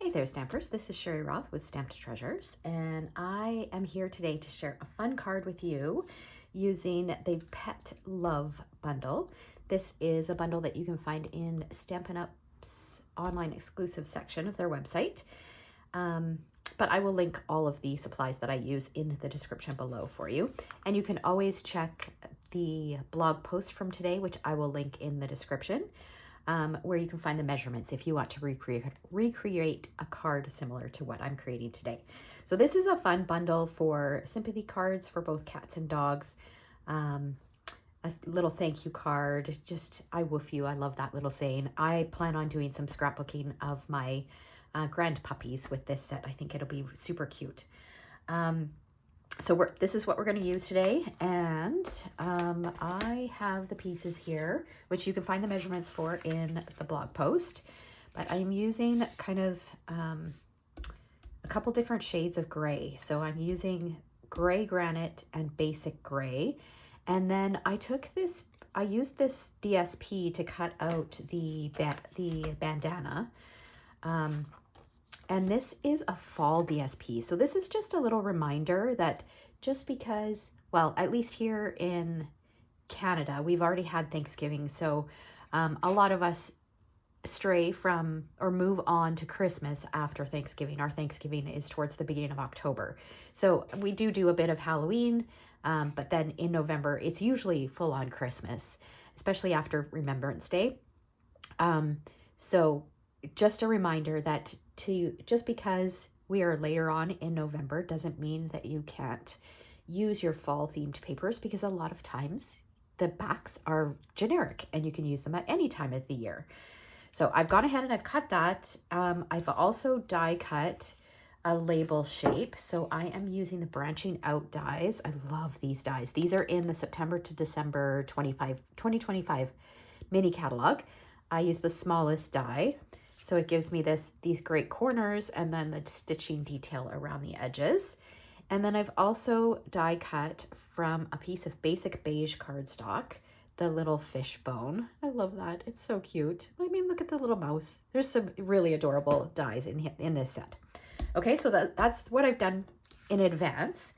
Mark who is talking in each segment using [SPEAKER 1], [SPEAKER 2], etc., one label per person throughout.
[SPEAKER 1] Hey there, Stampers. This is Sherry Roth with Stamped Treasures, and I am here today to share a fun card with you using the Pet Love bundle. This is a bundle that you can find in Stampin Up's online exclusive section of their website. But I will link all of the supplies that I use in the description below for you. And you can always check the blog post from today, which I will link in the description. Where you can find the measurements if you want to recreate a card similar to what I'm creating today. So this is a fun bundle for sympathy cards for both cats and dogs. A little thank you card, just I woof you, I love that little saying. I plan on doing some scrapbooking of my grand puppies with this set. I think it'll be super cute. So this is what we're going to use today, and I have the pieces here, which you can find the measurements for in the blog post, but I'm using kind of a couple different shades of gray. So I'm using gray granite and basic gray, and then I used this DSP to cut out the bandana. And this is a fall DSP. So this is just a little reminder that just because, well, at least here in Canada, we've already had Thanksgiving. So a lot of us stray from or move on to Christmas after Thanksgiving. Our Thanksgiving is towards the beginning of October. So we do a bit of Halloween, but then in November, it's usually full on Christmas, especially after Remembrance Day. So just a reminder that just because we are later on in November doesn't mean that you can't use your fall themed papers, because a lot of times the backs are generic and you can use them at any time of the year. So I've gone ahead and I've cut that. I've also die cut a label shape. So I am using the branching out dies. I love these dies. These are in the September to December 2025 mini catalog. I use the smallest die. So it gives me these great corners and then the stitching detail around the edges. And then I've also die cut from a piece of basic beige cardstock, the little fish bone. I love that. It's so cute. I mean, look at the little mouse. There's some really adorable dies in this set. Okay, so that's what I've done in advance.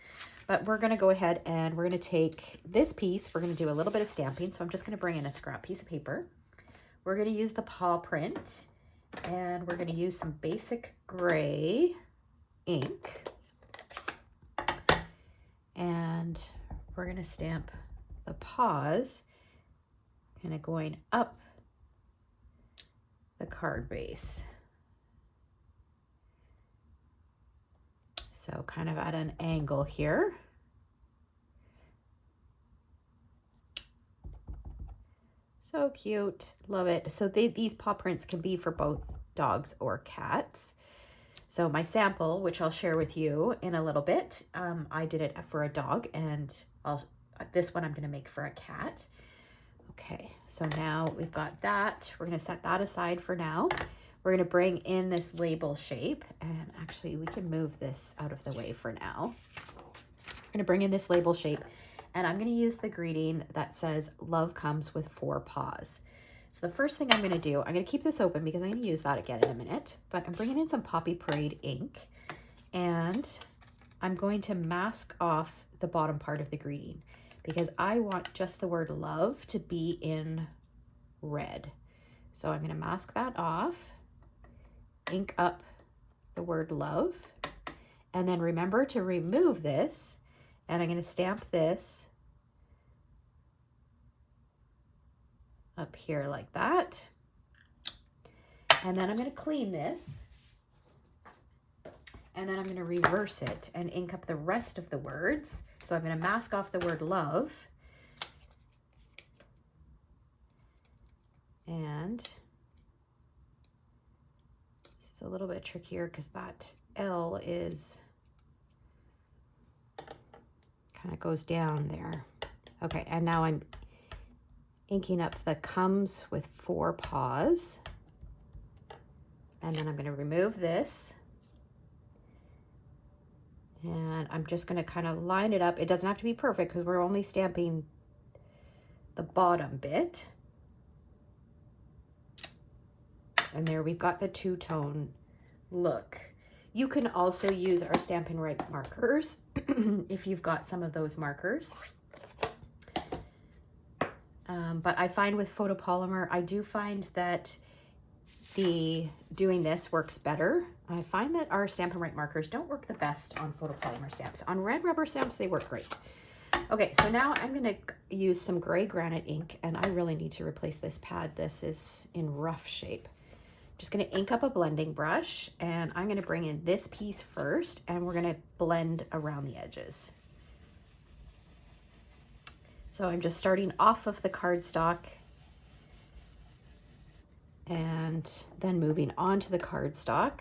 [SPEAKER 1] But we're going to go ahead and we're going to take this piece. We're going to do a little bit of stamping. So I'm just going to bring in a scrap piece of paper. We're going to use the paw print. And we're going to use some basic gray ink. And we're going to stamp the paws, kind of going up the card base. So kind of at an angle here. So cute. Love it. So these paw prints can be for both dogs or cats. So my sample, which I'll share with you in a little bit, I did it for a dog, and this one I'm going to make for a cat. Okay, so now we've got that. We're going to set that aside for now. We're going to bring in this label shape, and actually we can move this out of the way for now. I'm going to bring in this label shape. And I'm going to use the greeting that says, "Love comes with 4 paws." So the first thing I'm going to do, I'm going to keep this open because I'm going to use that again in a minute. But I'm bringing in some Poppy Parade ink. And I'm going to mask off the bottom part of the greeting, because I want just the word love to be in red. So I'm going to mask that off, ink up the word love. And then remember to remove this. And I'm going to stamp this up here like that. And then I'm going to clean this. And then I'm going to reverse it and ink up the rest of the words. So I'm going to mask off the word love. And this is a little bit trickier because that L is kind of goes down there. Okay, and now I'm inking up the comes with 4 paws. And then I'm going to remove this. And I'm just going to kind of line it up. It doesn't have to be perfect because we're only stamping the bottom bit. And there we've got the two-tone look. You can also use our Stampin' Up markers if you've got some of those markers. But I find with photopolymer, I do find that doing this works better. I find that our Stampin' Up markers don't work the best on photopolymer stamps. On red rubber stamps, they work great. Okay, so now I'm gonna use some gray granite ink, and I really need to replace this pad. This is in rough shape. Just gonna ink up a blending brush, and I'm gonna bring in this piece first, and we're gonna blend around the edges. So I'm just starting off of the cardstock and then moving on to the cardstock.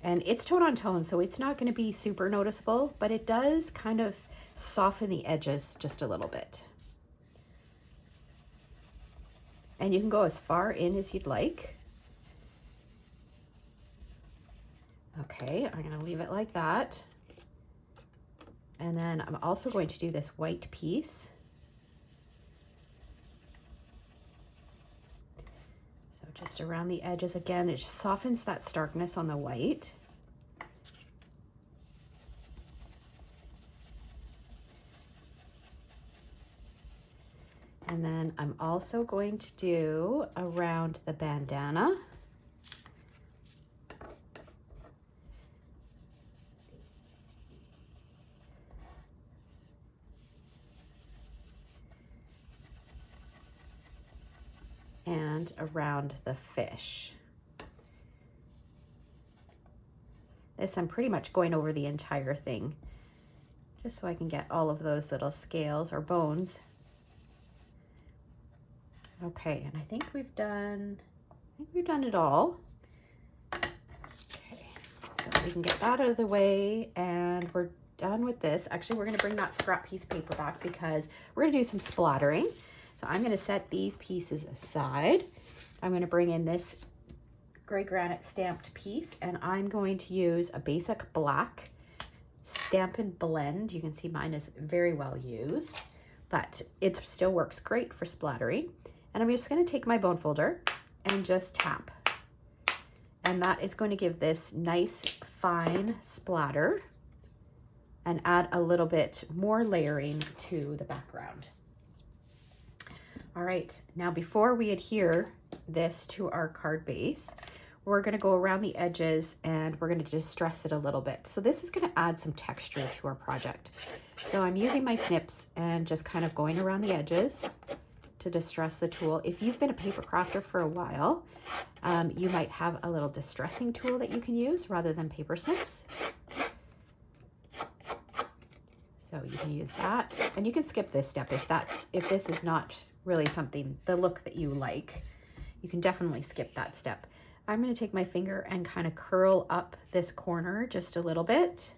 [SPEAKER 1] And it's tone on tone, so it's not gonna be super noticeable, but it does kind of soften the edges just a little bit. And you can go as far in as you'd like. Okay, I'm gonna leave it like that. And then I'm also going to do this white piece. So just around the edges again, it just softens that starkness on the white. And then I'm also going to do around the bandana. And around the fish. This I'm pretty much going over the entire thing, just so I can get all of those little scales or bones. Okay, and I think we've done it all. Okay, so we can get that out of the way, and we're done with this. Actually, we're gonna bring that scrap piece of paper back because we're gonna do some splattering. So I'm gonna set these pieces aside. I'm gonna bring in this gray granite stamped piece, and I'm going to use a basic black Stampin' Blend. You can see mine is very well used, but it still works great for splattering. And I'm just gonna take my bone folder and just tap. And that is going to give this nice fine splatter and add a little bit more layering to the background. All right, now before we adhere this to our card base, we're gonna go around the edges and we're gonna distress it a little bit. So this is gonna add some texture to our project. So I'm using my snips and just kind of going around the edges to distress the tool. If you've been a paper crafter for a while, you might have a little distressing tool that you can use rather than paper snips. So you can use that, and you can skip this step if this is not really something, the look that you like. You can definitely skip that step. I'm going to take my finger and kind of curl up this corner just a little bit.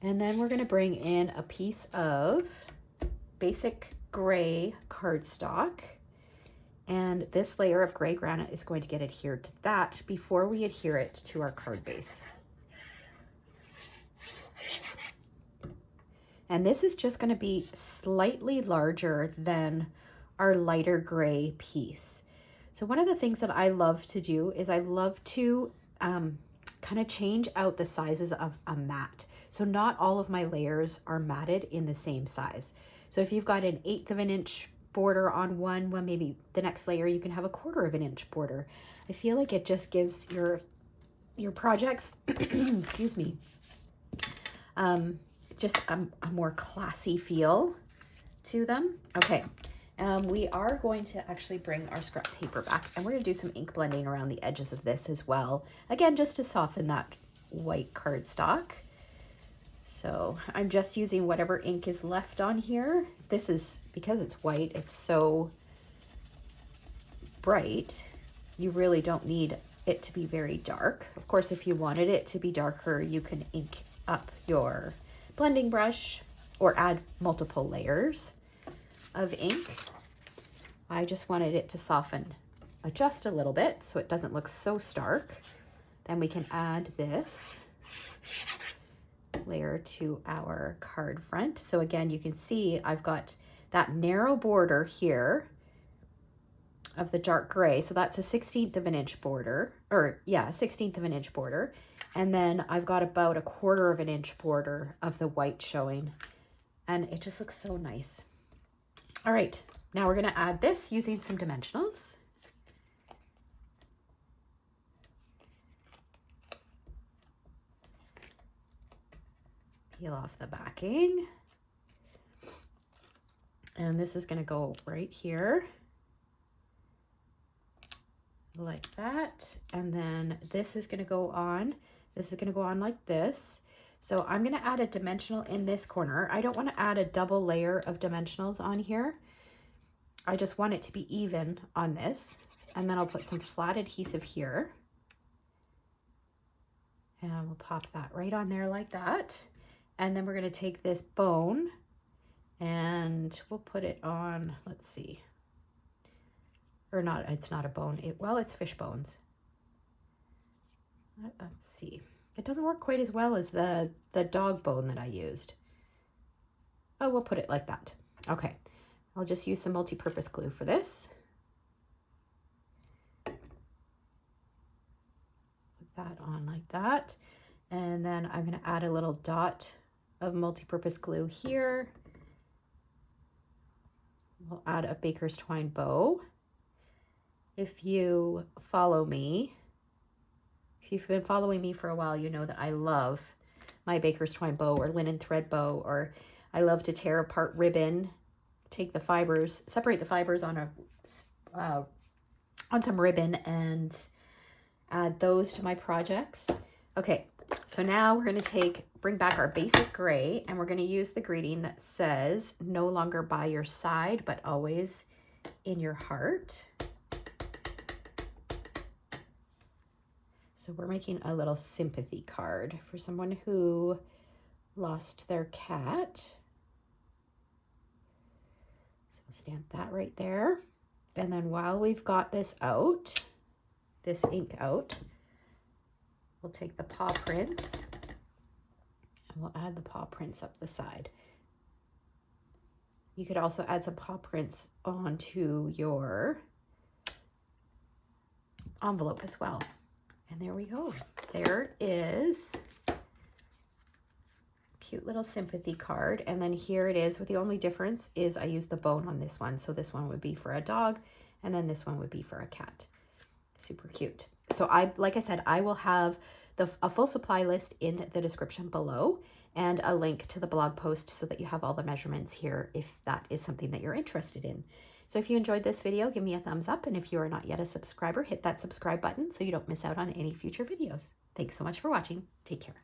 [SPEAKER 1] And then we're going to bring in a piece of basic gray cardstock. And this layer of gray granite is going to get adhered to that before we adhere it to our card base. And this is just going to be slightly larger than our lighter gray piece. So one of the things that I love to do is I love to kind of change out the sizes of a mat. So not all of my layers are matted in the same size. So if you've got an 1/8 of an inch border on one, well, maybe the next layer you can have a 1/4 of an inch border. I feel like it just gives your projects, excuse me, just a more classy feel to them. Okay, we are going to actually bring our scrap paper back, and we're going to do some ink blending around the edges of this as well. Again, just to soften that white cardstock. So I'm just using whatever ink is left on here. This is, because it's white, it's so bright, you really don't need it to be very dark. Of course, if you wanted it to be darker, you can ink up your blending brush or add multiple layers of ink. I just wanted it to soften just a little bit so it doesn't look so stark. Then we can add this layer to our card front. So again, you can see I've got that narrow border here of the dark gray. So that's a 1/16 of an inch border, or yeah, 1/16 of an inch border. And then I've got about 1/4 of an inch border of the white showing. And it just looks so nice. All right, now we're gonna add this using some dimensionals. Peel off the backing. And this is gonna go right here. Like that. And then this is going to go on. This is going to go on like this. So I'm going to add a dimensional in this corner. I don't want to add a double layer of dimensionals on here. I just want it to be even on this. And then I'll put some flat adhesive here. And we'll pop that right on there like that. And then we're going to take this bone and we'll put it on, let's see. Or not, it's not a bone. Well, it's fish bones. Let's see. It doesn't work quite as well as the dog bone that I used. Oh, we'll put it like that. Okay. I'll just use some multi-purpose glue for this. Put that on like that. And then I'm going to add a little dot of multi-purpose glue here. We'll add a baker's twine bow. If you follow me, if you've been following me for a while, you know that I love my baker's twine bow or linen thread bow, or I love to tear apart ribbon, take the fibers, separate the fibers on some ribbon and add those to my projects. Okay, so now we're going to bring back our basic gray, and we're going to use the greeting that says, no longer by your side, but always in your heart. So we're making a little sympathy card for someone who lost their cat. So we'll stamp that right there. And then while we've got this out, this ink out, we'll take the paw prints and we'll add the paw prints up the side. You could also add some paw prints onto your envelope as well. And there we go. There is a cute little sympathy card. And then here it is, with the only difference is I use the bone on this one. So this one would be for a dog, and then this one would be for a cat. Super cute. So like I said, I will have a full supply list in the description below and a link to the blog post so that you have all the measurements here if that is something that you're interested in. So if you enjoyed this video, give me a thumbs up. And if you are not yet a subscriber, hit that subscribe button so you don't miss out on any future videos. Thanks so much for watching. Take care.